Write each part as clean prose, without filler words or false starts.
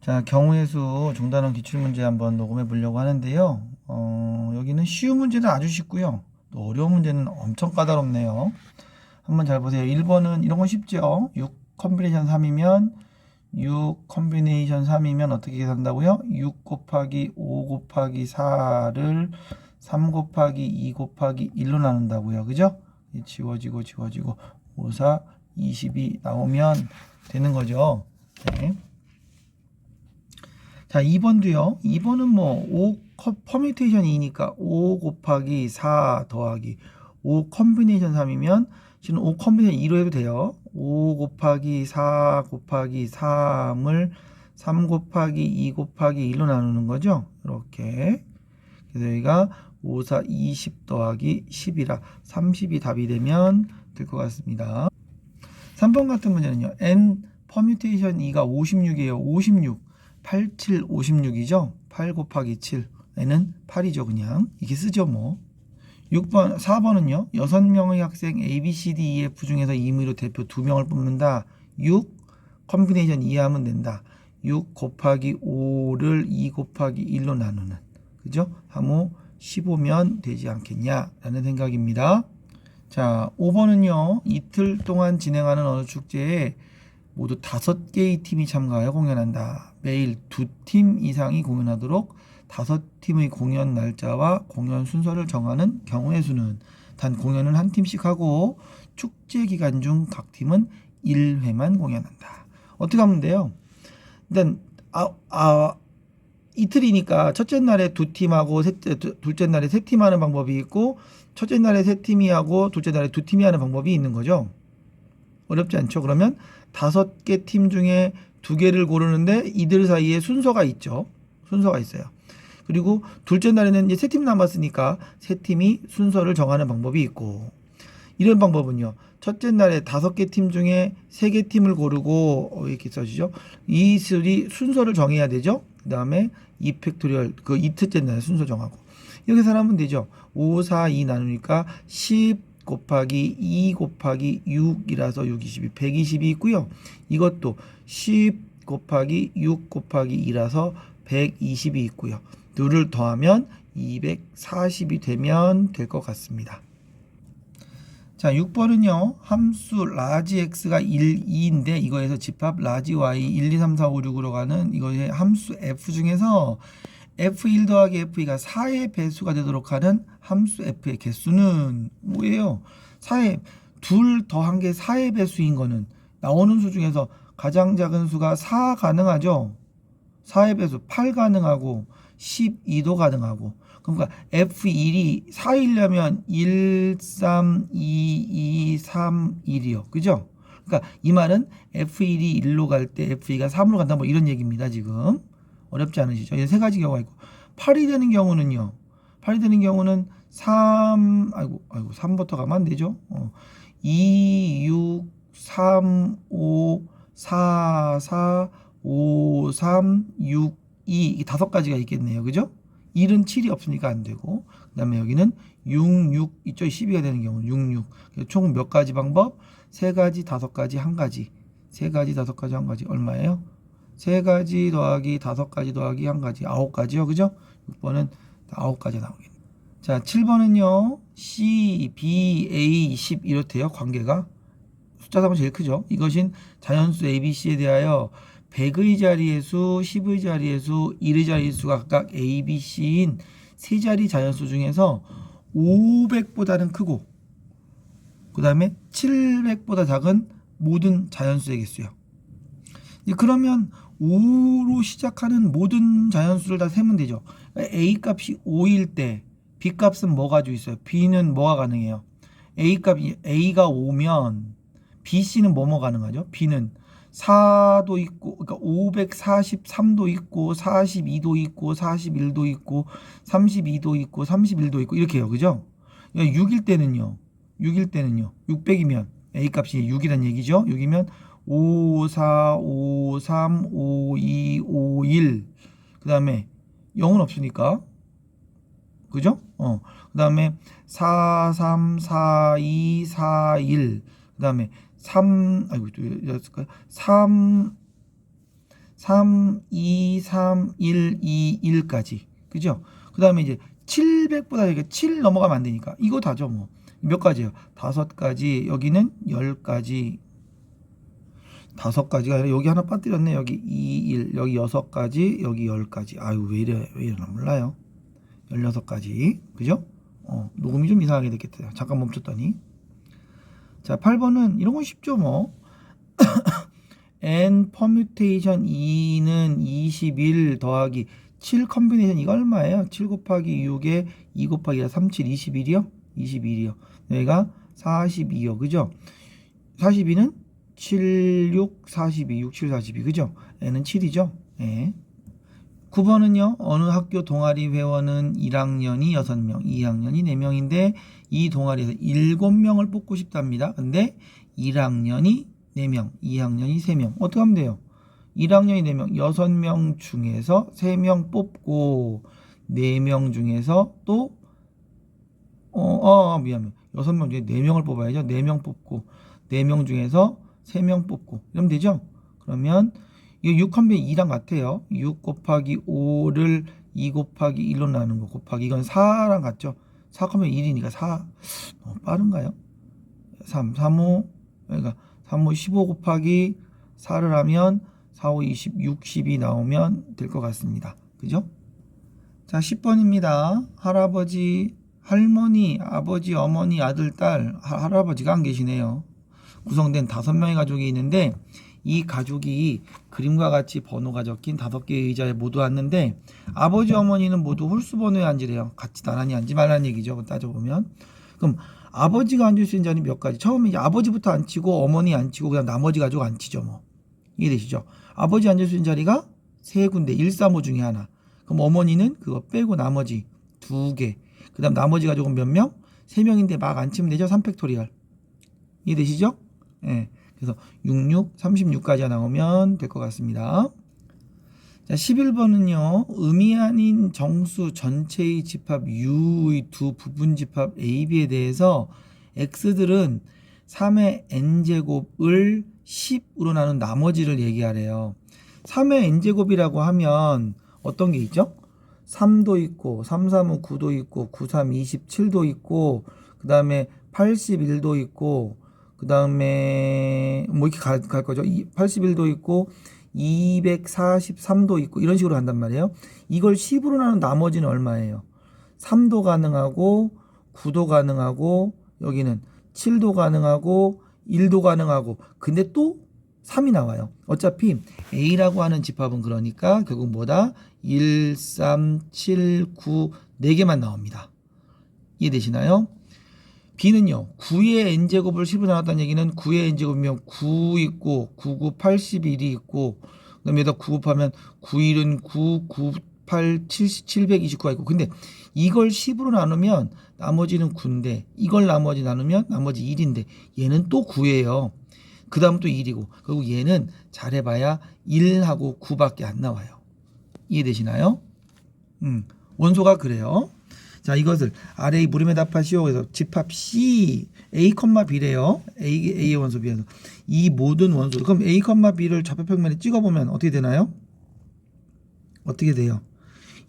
자, 경우의 수 중단원 기출문제 한번 녹음해 보려고 하는데요. 여기는 쉬운 문제는 아주 쉽고요. 또 어려운 문제는 엄청 까다롭네요. 한번 잘 보세요. 1번은 이런 건 쉽죠. 6 컨비네이션 3이면 6 컨비네이션 3이면 어떻게 계산한다고요? 6 곱하기 5 곱하기 4를 3 곱하기 2 곱하기 1로 나눈다고요. 그죠? 지워지고 5, 4, 22 나오면 되는 거죠. 네. 자, 2번도요. 2번은 뭐 5 퍼뮤테이션 2니까 5 곱하기 4 더하기 5 컨비네이션 3이면 지금 5 컨비네이션 2로 해도 돼요. 5 곱하기 4 곱하기 3을 3 곱하기 2 곱하기 1로 나누는 거죠. 이렇게. 그래서 여기가 5, 4, 20 더하기 10이라 30이 답이 되면 될 것 같습니다. 3번 같은 문제는요. n 퍼뮤테이션 2가 56이에요. 56. 87, 56이죠. 8 곱하기 7. n은 8이죠. 그냥. 이게 쓰죠 뭐. 6번, 4번은요. 6명의 학생 A, B, C, D, E, F 중에서 임의로 대표 2명을 뽑는다. 6 컨비네이션 2 하면 된다. 6 곱하기 5를 2 곱하기 1로 나누는. 그죠? 3, 5, 15면 되지 않겠냐 라는 생각입니다. 자, 5번은요. 이틀 동안 진행하는 어느 축제에 모두 5개의 팀이 참가하여 공연한다. 매일 2팀 이상이 공연하도록 5팀의 공연 날짜와 공연 순서를 정하는 경우의 수는 단 공연은 한 팀씩 하고 축제 기간 중 각 팀은 1회만 공연한다. 어떻게 하면 돼요? 일단 이틀이니까 첫째 날에 2팀하고 둘째 날에 3팀 하는 방법이 있고 첫째 날에 3팀이 하고 둘째 날에 2팀이 하는 방법이 있는 거죠. 어렵지 않죠? 그러면 5개 팀 중에 2개를 고르는데 이들 사이에 순서가 있죠. 순서가 있어요. 그리고 둘째 날에는 이제 3팀 남았으니까 3팀이 순서를 정하는 방법이 있고 이런 방법은요. 첫째 날에 5개 팀 중에 3개 팀을 고르고 이렇게 써주죠. 이 순서를 정해야 되죠. 그 다음에 2팩토리얼 그 이틀째 날에 순서 정하고 이렇게 해서 되죠. 5, 4, 2 나누니까 10 곱하기 2 곱하기 6이라서 6, 22, 120이 있고요. 이것도 10 곱하기 6 곱하기 2라서 120이 있고요. 둘을 더하면 240이 되면 될 것 같습니다. 자, 6번은요. 함수 라지 x가 1, 2인데 이거에서 집합 라지 y 1, 2, 3, 4, 5, 6으로 가는 이거의 함수 f 중에서 f1 더하기 f2가 4의 배수가 되도록 하는 함수 f의 개수는 뭐예요? 4의 둘 더한 게 4의 배수인 거는 나오는 수 중에서 가장 작은 수가 4 가능하죠? 4의 배수 8 가능하고 12도 가능하고 그러니까 F1이 4이려면 1, 3, 2, 2, 3, 1이요. 그죠? 그러니까 이 말은 F1이 1로 갈 때 F2가 3으로 간다 뭐 이런 얘기입니다. 지금. 어렵지 않으시죠? 이 세 가지 경우가 있고 8이 되는 경우는요. 8이 되는 경우는 3 3부터 가면 안 되죠. 2, 6, 3, 5, 4, 4, 5, 3, 6, 2 이게 5가지가 있겠네요. 그죠? 1은 7이 없으니까 안 되고 그 다음에 여기는 6, 6 이쪽이 12가 되는 경우 6, 6 총 몇 가지 방법? 3가지, 5가지, 1가지 3가지, 5가지, 1가지 얼마예요? 3가지 더하기 5가지 더하기 1가지 9가지요. 그죠? 6번은 9가지 나오겠네요. 자, 7번은요. C, B, A, 10 이렇대요. 관계가. 숫자 3은 제일 크죠. 이것인 자연수 A, B, C에 대하여 100의 자리의 수, 10의 자리의 수, 1의 자리의 수가 각각 A, B, C인 세 자리 자연수 중에서 500보다는 크고 그 다음에 700보다 작은 모든 자연수의 개수요. 그러면 5로 시작하는 모든 자연수를 다 세면 되죠. A 값이 5일 때 B 값은 뭐 가지고 있어요? B는 뭐가 가능해요? A가 5면 B, C는 뭐뭐 가능하죠? B는 4도 있고, 그러니까 543도 있고, 42도 있고, 41도 있고, 32도 있고, 31도 있고, 이렇게 해요. 그죠? 6일 때는요. 600이면 A 값이 6이란 얘기죠. 6이면 5, 4, 5, 3, 5, 2, 5, 1. 그 다음에 0은 없으니까. 그죠? 그 다음에 4, 3, 4, 2, 4, 1. 그 다음에 3, 3, 3, 2, 3, 1, 2, 1까지. 그죠? 그 다음에 이제 700보다 여기 7 넘어가면 안 되니까. 이거 다죠, 뭐. 몇 가지예요? 5가지. 여기는 10가지. 5가지가 아니라 여기 하나 빠뜨렸네. 여기 2, 1. 여기 6가지. 여기 10가지. 아유, 왜 이러나 몰라요. 16가지. 그죠? 녹음이 좀 이상하게 됐겠다. 잠깐 멈췄더니. 자, 8번은 이런 건 쉽죠, 뭐. n 퍼뮤테이션 2는 21 더하기 7 컨비네이션 이거 얼마예요? 7 곱하기 6에 2 곱하기 37 21이요? 21이요. 여기가 42요. 그죠? 42는 7, 6, 42, 6, 7, 42. 그죠? n은 7이죠? 네. 9번은요. 어느 학교 동아리 회원은 1학년이 6명, 2학년이 4명인데 이 동아리에서 7명을 뽑고 싶답니다. 근데 1학년이 4명, 2학년이 3명. 어떻게 하면 돼요? 1학년이 4명, 6명 중에서 3명 뽑고 4명 중에서 또 미안해. 6명 중에 4명을 뽑아야죠. 4명 뽑고 4명 중에서 3명 뽑고 이러면 되죠? 그러면 이거 6 컴비 2랑 같아요. 6 곱하기 5를 2 곱하기 1로 나누는 거 곱하기 이건 4랑 같죠? 4 컴비 1이니까 4 빠른가요? 3, 3, 5 그러니까 3, 5, 15 곱하기 4를 하면 4, 5, 20, 60이 나오면 될 것 같습니다. 그죠? 자, 10번입니다. 할아버지, 할머니, 아버지, 어머니, 아들, 딸, 할아버지가 안 계시네요. 구성된 5명의 가족이 있는데 이 가족이 그림과 같이 번호가 적힌 5개의 의자에 모두 앉는데 아버지, 어머니는 모두 홀수 번호에 앉으래요. 같이 나란히 앉지 말라는 얘기죠. 따져보면. 그럼 아버지가 앉을 수 있는 자리는 몇 가지? 처음에 이제 아버지부터 앉히고 어머니 앉히고 그다음 나머지 가족 앉히죠. 뭐. 이해되시죠? 아버지 앉을 수 있는 자리가 3군데 1, 3, 5 중에 하나. 그럼 어머니는 그거 빼고 나머지 2개. 그 다음 나머지 가족은 몇 명? 3명인데 막 앉히면 되죠. 3팩토리얼. 이해되시죠? 예. 네. 그래서 66, 36까지 나오면 될 것 같습니다. 자, 11번은요. 의미 아닌 정수 전체의 집합 U의 두 부분 집합 A, B에 대해서 X들은 3의 N제곱을 10으로 나눈 나머지를 얘기하래요. 3의 N제곱이라고 하면 어떤 게 있죠? 3도 있고 3, 3은 9도 있고 9, 3, 27도 있고 그 다음에 81도 있고 그 다음에 뭐 이렇게 갈 거죠. 81도 있고 243도 있고 이런 식으로 한단 말이에요. 이걸 10으로 나눈 나머지는 얼마예요? 3도 가능하고 9도 가능하고 여기는 7도 가능하고 1도 가능하고 근데 또 3이 나와요. 어차피 A라고 하는 집합은 그러니까 결국 뭐다? 1, 3, 7, 9 4개만 나옵니다. 이해되시나요? B는요. 9의 N제곱을 10으로 나눴다는 얘기는 9의 N제곱이면 9 있고 9, 9, 81이 있고 그 다음에 여기다 9 곱하면 9, 1은 9, 9, 8, 729가 있고 근데 이걸 10으로 나누면 나머지는 9인데 이걸 나머지 나누면 나머지 1인데 얘는 또 9예요. 그 다음 또 1이고 그리고 얘는 잘해봐야 1하고 9밖에 안 나와요. 이해되시나요? 원소가 그래요. 자, 이것을 아래의 물음에 답하시오. 그래서 집합 C, A, B래요. A의 원소 B에서 이 모든 원소. 그럼 A, B를 좌표평면에 찍어보면 어떻게 되나요? 어떻게 돼요?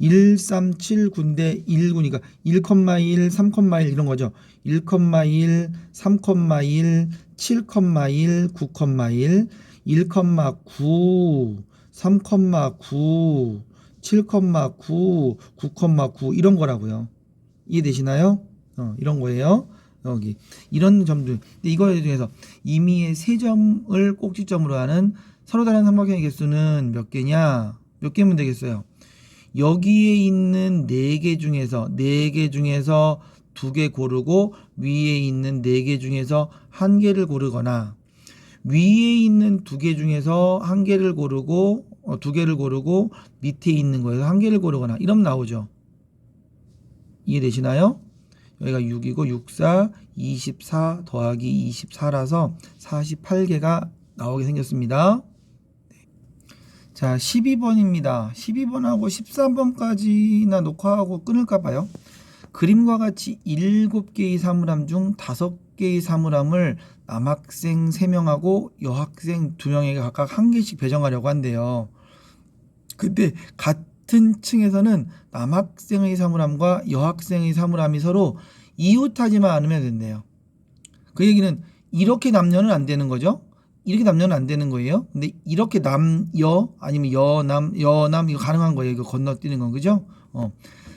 1, 3, 7, 9인데 1구니까 1,1, 3,1 이런 거죠. 1,1, 3,1, 7,1, 9,1, 1,9, 3,9, 7,9, 9,9 이런 거라고요. 이해되시나요? 이런 거예요. 여기 이런 점들. 근데 이거에 중에서 임의의 3점을 꼭지점으로 하는 서로 다른 삼각형의 개수는 몇 개냐? 몇 개면 되겠어요? 여기에 있는 4개 중에서 2개 고르고 위에 있는 4개 중에서 1개를 고르거나 위에 있는 2개 중에서 1개를 고르고 2개를 고르고 밑에 있는 거에서 1개를 고르거나 이러면 나오죠. 이해되시나요? 여기가 6이고 6, 4, 24 더하기 24라서 48개가 나오게 생겼습니다. 자, 12번입니다. 12번하고 13번까지나 녹화하고 끊을까 봐요. 그림과 같이 7개의 사물함 중 5개의 사물함을 남학생 3명하고 여학생 2명에게 각각 1개씩 배정하려고 한대요. 근데 같은 층에서는 남학생의 사물함과 여학생의 사물함이 서로 이웃하지만 않으면 된대요. 그 얘기는 이렇게 남녀는 안 되는 거죠. 이렇게 남녀는 안 되는 거예요. 근데 이렇게 남여 아니면 여남 이거 가능한 거예요. 이거 건너뛰는 건 그죠?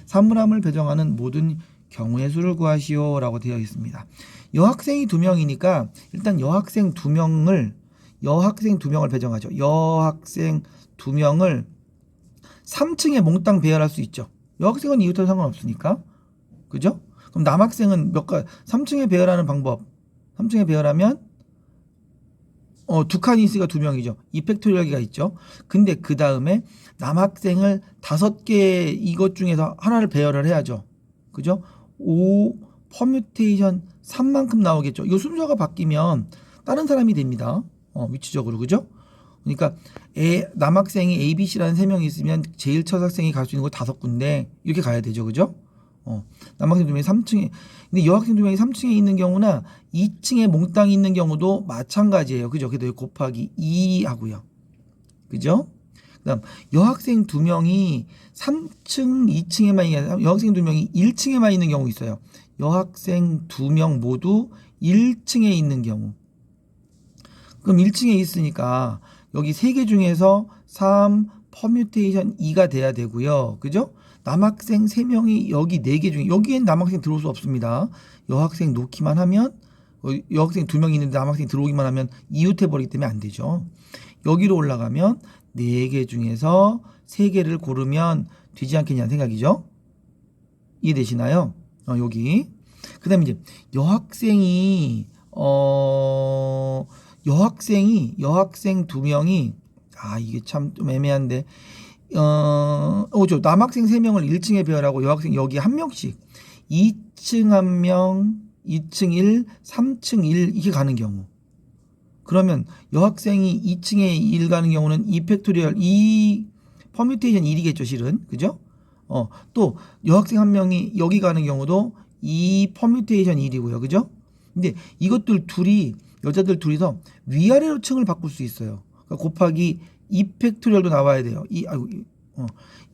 사물함을 배정하는 모든 경우의 수를 구하시오라고 되어 있습니다. 여학생이 2명이니까 일단 여학생 2명을 배정하죠. 여학생 2명을 3층에 몽땅 배열할 수 있죠. 여학생은 이웃하고 상관없으니까. 그죠? 그럼 남학생은 3층에 배열하는 방법. 3층에 배열하면 2칸이 있으니까 2명이죠. 2팩토리얼기가 있죠. 근데 그 다음에 남학생을 5개 이것 중에서 하나를 배열을 해야죠. 그죠? 5 퍼뮤테이션 3만큼 나오겠죠. 이 순서가 바뀌면 다른 사람이 됩니다. 위치적으로. 그죠? 그러니까 남학생이 ABC라는 3명이 있으면 제일 첫 학생이 갈 수 있는 거 5군데 이렇게 가야 되죠. 그죠? 남학생 2명이 3층에, 근데 여학생 2명이 3층에 있는 경우나 2층에 몽땅 있는 경우도 마찬가지예요. 그죠? 그래도 곱하기 2 하고요. 그죠? 그다음 여학생 2명이 3층, 2층에만 있는, 여학생 2명이 1층에만 있는 경우 있어요. 여학생 2명 모두 1층에 있는 경우. 그럼 1층에 있으니까 여기 3개 중에서 3 퍼뮤테이션 2가 돼야 되고요. 그죠? 남학생 3명이 여기 4개 중에, 여기엔 남학생 들어올 수 없습니다. 여학생 놓기만 하면, 여학생 2명이 있는데 남학생 들어오기만 하면 이웃해버리기 때문에 안 되죠. 여기로 올라가면 4개 중에서 3개를 고르면 되지 않겠냐는 생각이죠. 이해되시나요? 여기. 그 다음에 이제 여학생 2명이, 이게 참 좀 애매한데, 남학생 3명을 1층에 배열하고 여학생 여기 1명씩 2층 1명, 2층 1, 3층 1 이렇게 가는 경우. 그러면 여학생이 2층에 1 가는 경우는 2팩토리얼 2 퍼뮤테이션 1이겠죠, 실은. 그죠? 또 여학생 1명이 여기 가는 경우도 2 퍼뮤테이션 1이고요. 그죠? 근데 이것들 둘이, 여자들 둘이서 위아래로 층을 바꿀 수 있어요. 그러니까 곱하기 2팩토리얼도 나와야 돼요.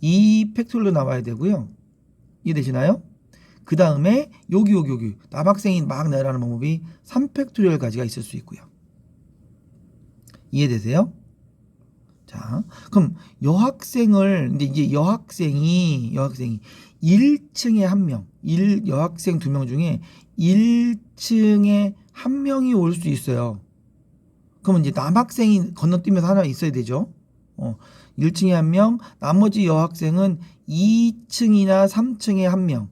2팩토리얼도 나와야 되고요. 이해되시나요? 그 다음에 여기 남학생이 막 내라는 방법이 3팩토리얼까지가 있을 수 있고요. 이해되세요? 자, 그럼 이제 여학생이 1층에 1명, 여학생 2명 중에 1층에 1명이 올 수 있어요. 그러면 이제 남학생이 건너뛰면서 하나 있어야 되죠. 1층에 1명, 나머지 여학생은 2층이나 3층에 1명.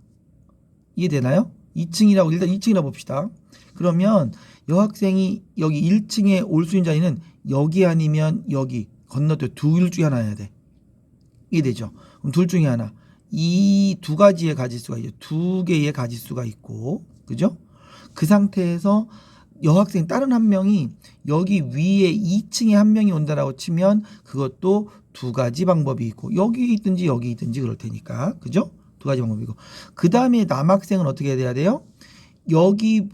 이해되나요? 2층이라고, 일단 2층이라고 봅시다. 그러면 여학생이 여기 1층에 올 수 있는 자리는 여기 아니면 여기 건너뛰어 둘 중에 하나 해야 돼. 이해되죠? 그럼 둘 중에 하나. 이 2가지의 가지수가 있죠. 2개의 가지수가 있고, 그죠? 그 상태에서 여학생 다른 1명이 여기 위에 2층에 1명이 온다라고 치면 그것도 2가지 방법이 있고, 여기 있든지 여기 있든지 그럴 테니까. 그죠? 2가지 방법이고. 그 다음에 남학생은 어떻게 돼야 돼요? 여기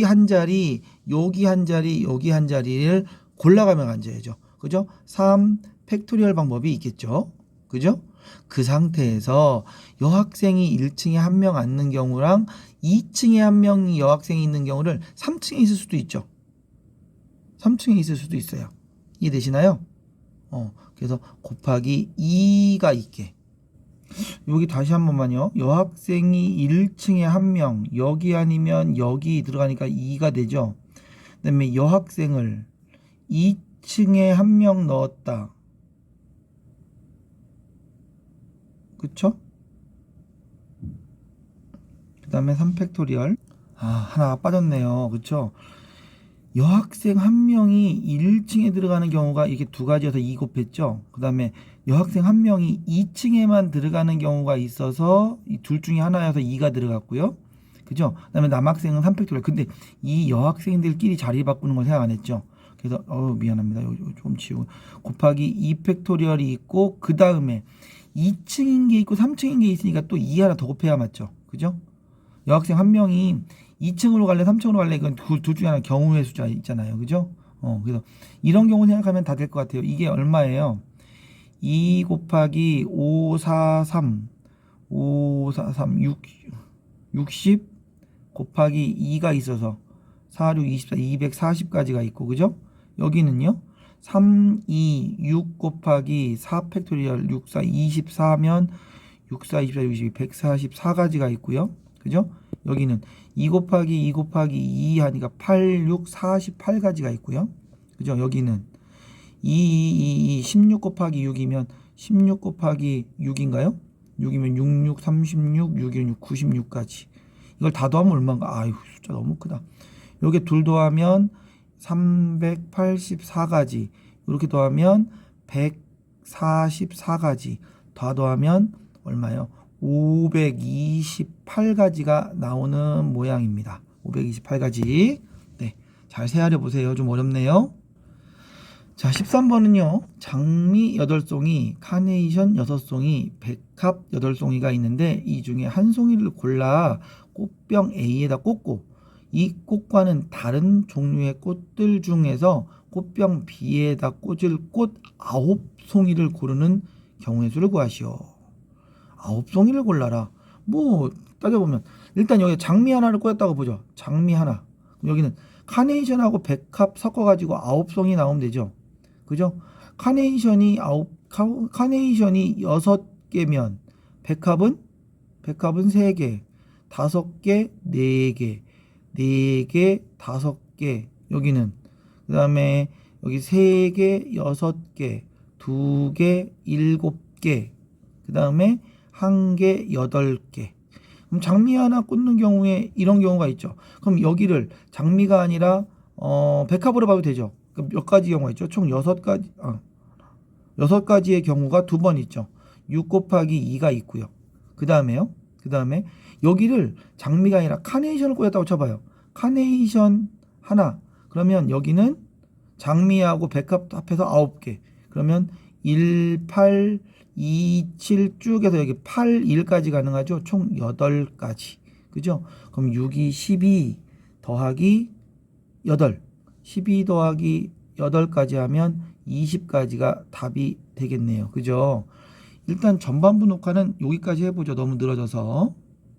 한 자리, 여기 한 자리, 여기 한 자리를 골라가며 앉아야죠. 그죠? 3 팩토리얼 방법이 있겠죠. 그죠? 그 상태에서 여학생이 1층에 1명 앉는 경우랑 2층에 1명이 여학생이 있는 경우를 3층에 있을 수도 있죠. 3층에 있을 수도 있어요. 이해되시나요? 그래서 곱하기 2가 있게. 여기 다시 한 번만요. 여학생이 1층에 1명, 여기 아니면 여기 들어가니까 2가 되죠. 그 다음에 여학생을 2층에 1명 넣었다. 그쵸? 그 다음에 3팩토리얼. 하나 빠졌네요. 그쵸? 여학생 1명이 1층에 들어가는 경우가 이렇게 2가지여서 2 곱했죠. 그 다음에 여학생 1명이 2층에만 들어가는 경우가 있어서 이 둘 중에 하나여서 2가 들어갔고요. 그죠? 그 다음에 남학생은 3팩토리얼. 근데 이 여학생들끼리 자리 바꾸는 걸 생각 안 했죠. 그래서 미안합니다. 좀 지우고 곱하기 2팩토리얼이 있고, 그 다음에 2층인 게 있고 3층인 게 있으니까 또 2 하나 더 곱해야 맞죠. 그죠? 여학생 1명이 2층으로 갈래 3층으로 갈래, 이건 둘 중에 하나 경우의 숫자 있잖아요. 그죠? 그래서 이런 경우 생각하면 다 될 것 같아요. 이게 얼마예요? 2 곱하기 543 60 곱하기 2가 있어서 4, 6, 24, 240까지가 있고, 그죠? 여기는요, 3, 2, 6 곱하기 4 팩토리얼 6, 4, 24면 6, 4, 24, 62, 144가지가 있고요. 그죠? 여기는 2 곱하기 2 곱하기 2 하니까 8, 6, 48가지가 있고요. 그죠? 여기는 16 곱하기 6이면 16 곱하기 6인가요? 6이면 66, 36, 6이면 96까지. 이걸 다 더하면 얼마인가? 아유, 숫자 너무 크다. 요게 둘 더하면 384가지. 이렇게 더하면 144가지. 다 더하면 얼마요? 528가지가 나오는 모양입니다. 528가지. 네, 잘 세하려 보세요. 좀 어렵네요. 자, 13번은요. 장미 8송이, 카네이션 6송이, 백합 8송이가 있는데 이 중에 한 송이를 골라 꽃병 A에다 꽂고 이 꽃과는 다른 종류의 꽃들 중에서 꽃병 B에다 꽂을 꽃 9송이를 고르는 경우의 수를 구하시오. 9송이를 골라라. 뭐 따져보면 일단 여기 장미 하나를 꽂았다고 보죠. 장미 하나. 여기는 카네이션하고 백합 섞어가지고 9송이 나오면 되죠. 그죠? 카네이션이 6개면 백합은 3개, 5개, 4개, 4개, 5개. 여기는 그다음에 여기 3개, 6개, 2개, 7개. 그다음에 1개, 8개. 그럼 장미 하나 꽂는 경우에 이런 경우가 있죠. 그럼 여기를 장미가 아니라 백합으로 봐도 되죠. 몇 가지 경우가 있죠. 총 6가지의 경우가 2번 있죠. 6 곱하기 2가 있고요. 그 다음에 여기를 장미가 아니라 카네이션을 꽂았다고 쳐봐요. 카네이션 하나. 그러면 여기는 장미하고 백합 합해서 9개. 그러면 1, 8, 2, 7 쭉 해서 여기 8, 1까지 가능하죠. 총 8가지. 그죠? 그럼 6이 12 더하기 8. 12 더하기 8까지 하면 20가지가 답이 되겠네요. 그죠? 일단 전반부 녹화는 여기까지 해보죠. 너무 늘어져서.